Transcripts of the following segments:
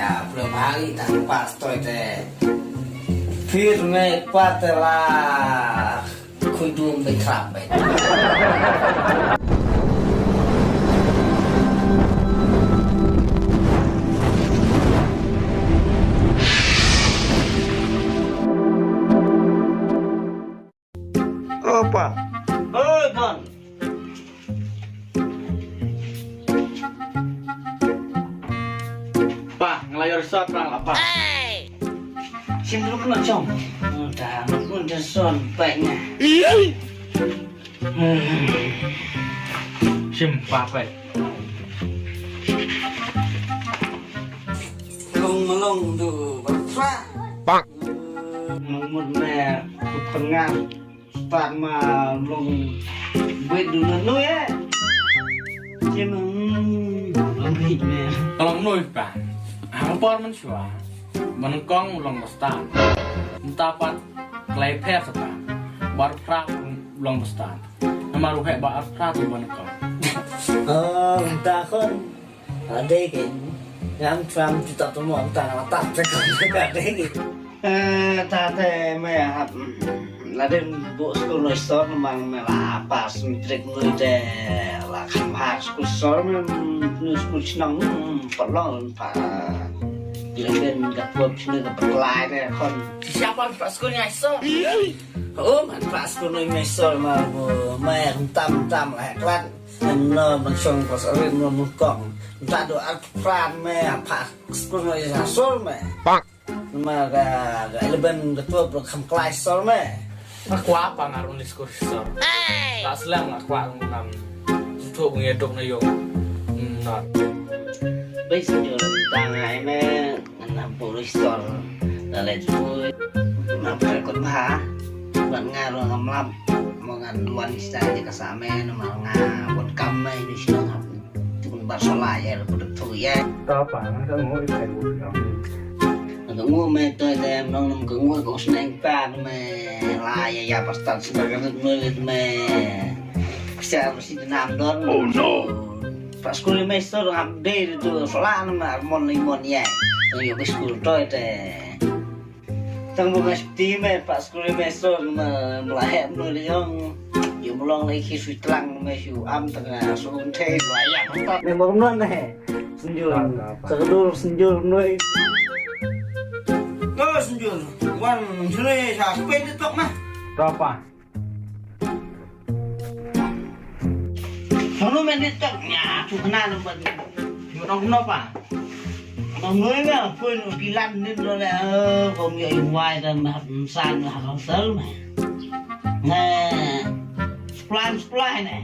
ya belum hari tak pasto itu firme kuatlah kudung betrap apa? oh Don Pak, ngelayar shot bang apa? sim dulu kena com udah udah son baiknya Sim apa? melong tuh betrap Pak. Ngomong mẹ pengat start mà lùng quên đủ nó ya chứ mà ông thịt mẹ Kalau nuôi pak, hampir mencuat, menengkong ulang bestan, mentapat kelepet sepan, baru prak ulang bestan, nama ruhe baru prak di menengkong. ta khôn ở đây cái ngắm Trump chỉ tập trung một tàng là tập cho con cả đấy ta thế mẹ học là đêm bộ school nói sót mà mẹ là pas trik người để là khám phá school sót mà school nóng còn lo phải lên gặp vợ chơi gặp lại đấy con siapa pas school nhảy sót mà pas school nhảy sót mà mẹ không tâm lại lăn nó bằng sông có sợ lên nó một cọng ta đồ ăn pran mẹ pas school nhảy sót mẹ mà gak lebih ketua program kelas solme Aku apa ngarung diskursor? Tak selang aku ngam, tuh mengedok na yung not. bây giờ ta ngày mẹ làm bộ sol là lại vui mà phải con phá vẫn nga rồi ngầm lắm mà ngàn luanista thì cả xã mẹ nó mà nga vẫn cầm mẹ đi xuống học thì còn bắt số lại vậy là được thôi vậy Tahu apa? Nggak mau itu Nggak mua mẹ tôi đem nó cứ mua con snake pan mẹ là ya pasti sebagai nulis mẹ bisa bersih nam don oh no pas kuliah semester update itu selan mah limon ya yo ke sekolah tôi teh tang bukan seperti mẹ pas kuliah semester melahir nulis yang yo melong lagi kisah terang mẹ siu am tengah suun teh layak mantap mẹ mau non deh senjul sekedul senjul nulis Terus senjul, wan sini saya sepeda tok mah. Berapa? Sono main di toknya, tu kenal buat Orang kenapa? Orang người mah pun kilan ni rồi là không vậy ngoài là mà san là không sớm mà. Nè, plan này.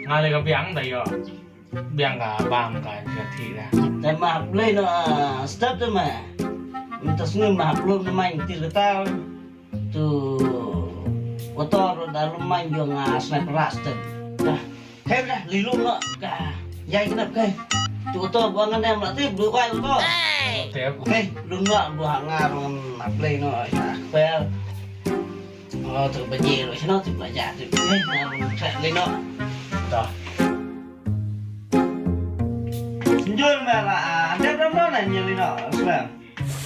Ngalih ke biang dah yo. Biang nggak paham kan jadi dah. Dan mà lên nó step tu mà. Terus ni mah belum main tiga tahun tu motor dah main juga sniper raster dah thêm dah lilu nak kah jai kenapa kah tu motor buangan yang latih dua kali motor okay lu nak buat ngarang play no ya well oh tu belajar lo sino tu belajar tu saya lino dah senjol malah ada berapa nanya lino sebenarnya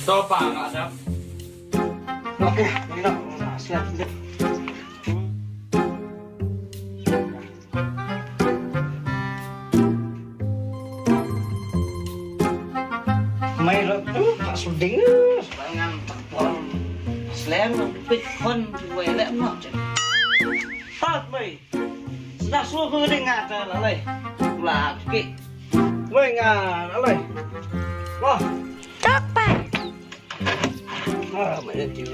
Coba nggak ada. Oke, ini siap. Main tuh tak suding serangan tekpon. Selain pit pon gue lek nak. Pat mày. Sudah suruh gue dengar dah leh. Lah ki. Gue ngar leh. Wah. Cepat. Ah, mày chịu.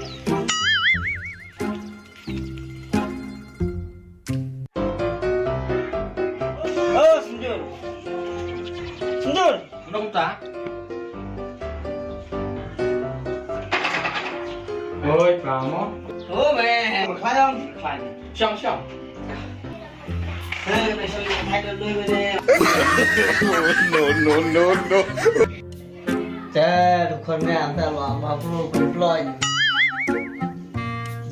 Senjul. Senjul. Belum tak? Ôi, kamu? Mẹ, khai không? Khai. Siang siang. Mày sao lại thay đổi đôi bên đây? No. Tuhคนงามตลอดมาปลูกเป็นปล่อย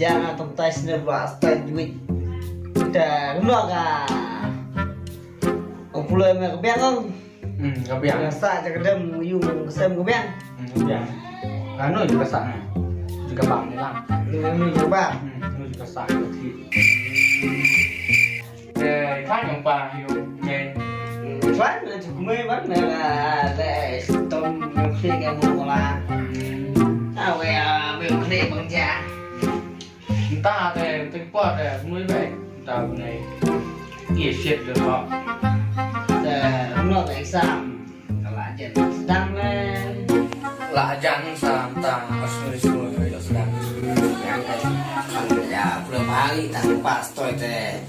ยางต้องไต่สเนบลัสไต่ดุยแต่ลูกอ่ะองค์ปลูกมันก็เบี้ยง Kebiang. Biasa aja kedem yung sem kebiang. Kebiang. Anu juga sama. Juga bang ni lah. Ini coba. Juga sama kecil. Khác yang pa hiểu nghe. Choán là chụp mê bắt này là để tôm khi cái mù là về khi bằng cha. Ta thì tôi qua thì mới vậy. Ta này kia shit được họ. Nó tại sao là chuyện đang lên Lah jangan sampai asmur itu sedang. yang kayak ya belum hari tanpa stoi teh.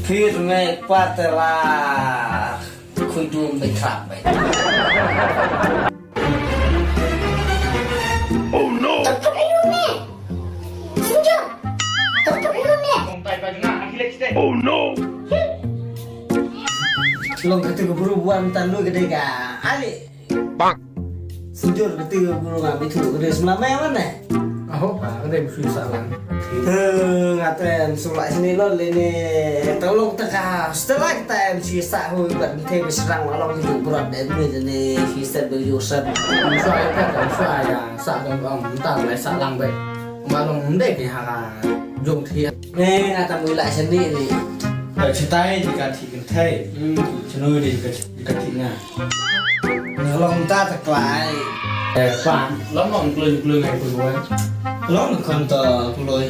Firme patela kudum bekrap baik. Oh no! Tutup ilmu Senja! Tutup ilmu Kompai baju nak akhirnya kita. Oh no! Long ketika berubuan tandu gede ga ali. Bang! Sejur ketika buru ngambil itu gede selama yang mana? Oh, ada musuh salah. Ngaten sulak sini lo ini tolong teka setelah kita MC sahu buat kita berserang malam itu berat dan ini fisir berjusan. Musuh ayah kan musuh ayah sak dan om entah lai sak lang baik. Malam ndek ni hara jom thiệt. Nih ngata mulai sini nih. Cetai jika thiệt thay. Chenui jika thiệt nga. Tolong ta teklai. Phản lắm lòng lười ngày vừa rồi. Long kon to kuloi.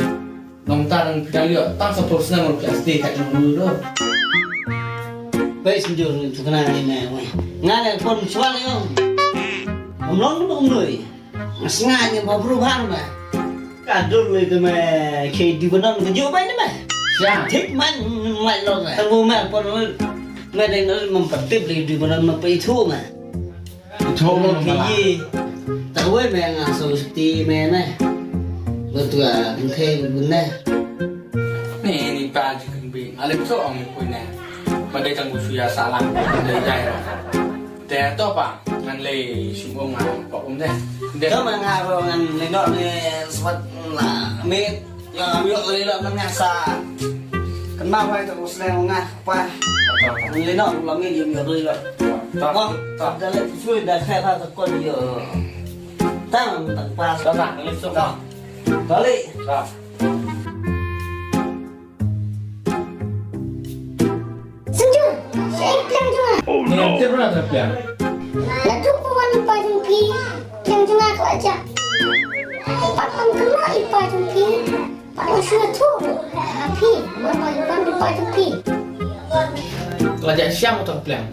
Lòng ta đang đang liệu tăng sập tổ sinh một plastic cạnh lưng đó. Baik sejur itu kena ini mah. Ngane pun soal yo. Long dong noi. Sengaja mau perubahan mah. Kadur itu mah kayak di benar kejuban ini mah. Siapa? Thích mạnh mạnh luôn rồi. Thằng bố mẹ con nó đây nó mầm tiếp đi benar mầm bị thua mà. Thua Một cái gì? Tao với mẹ ngà sầu ti mẹ này. Betul ah, mungkin benar. Ni pa jikan bing. Alim so ang punya. Pada kang musuh salah le jai. Te to pa ngan le sumong pa deh. Kalau mengah kalau ngan lino ni sebab lah mit yang ambil lino mengasa. Kenapa itu muslim ngah apa? Lino kalau mit yang ambil lino. Wah, tak ada sulit dah saya tak takut dia. Tahu tak pas. Tak ni so ka. Balik. Tak. Senja! Saya pelang juga Oh no. Ni pernah terpiang. Lalu puan ipa jumpi Pelang juga aku ajak Pak man kena ipa jumpi Pak man sudah tu Api Bapak ipan ipa jumpi Lajak siang atau terpiang.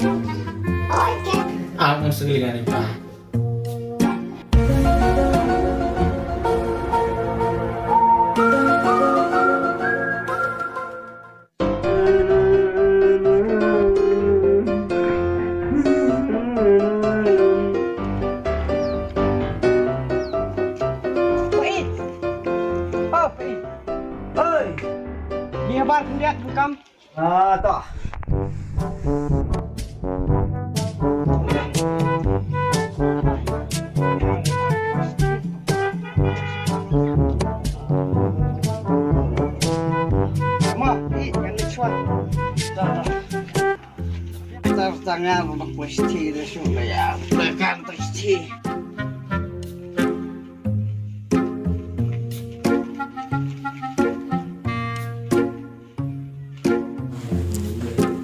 Oh, okay. Ang segelingan ni pa. Ni apa lihat rekam? Ah, tak. Mak, yang dicuan. Dah. Tangan untuk pasti dah sudah ya. Tekan pasti.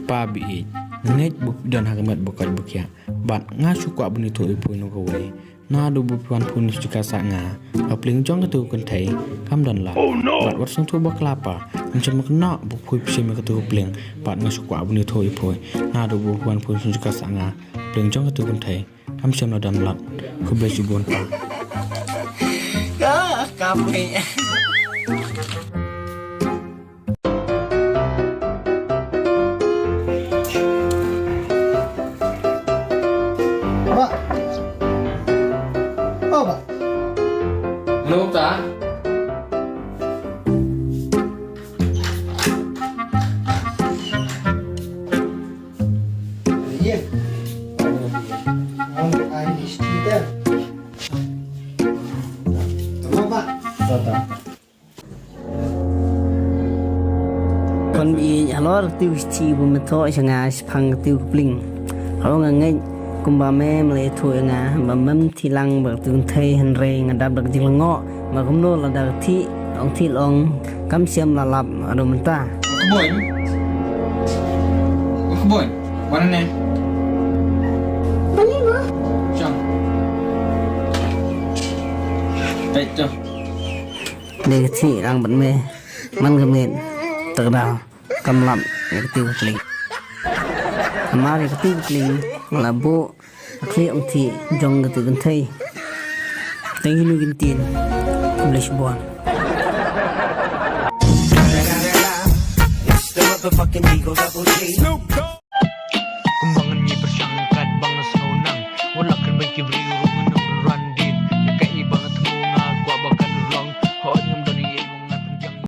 Pabi net buk dan hagamat bukat bukia bat nga sukwa buni tu ipu no gawe na do bupuan pun suka sanga apling jong tu kan thai kam dan la bat wat sung tu baklapa macam kena bupui psi me tu pling bat nga sukwa buni tu ipu na do bupuan pun suka sanga pling jong tu kan thai kam sem dan lat ku be jubon pa Kami. Ano ta? Iya. Mau air di situ. Apa? Tata. Kon bi halor tiu chi bu me tho changa phang tiu pling Kalau nggak kumbame mulai tuh nga bambam tilang bertung thai henry ngadap dak jilengok makumno ladar ti ong ti long kam siam lalap adu mentah. Keboy, mana nih? Beli mo. Cang. Itu. Để thị đang bận mê man gầm nền tự đào cầm lặm để tiêu linh mà để tiêu linh là bộ khi ông thị trong cái từ gần thay tiếng hinu kinh tiền Lisbon. It's the motherfucking Eagle Double G.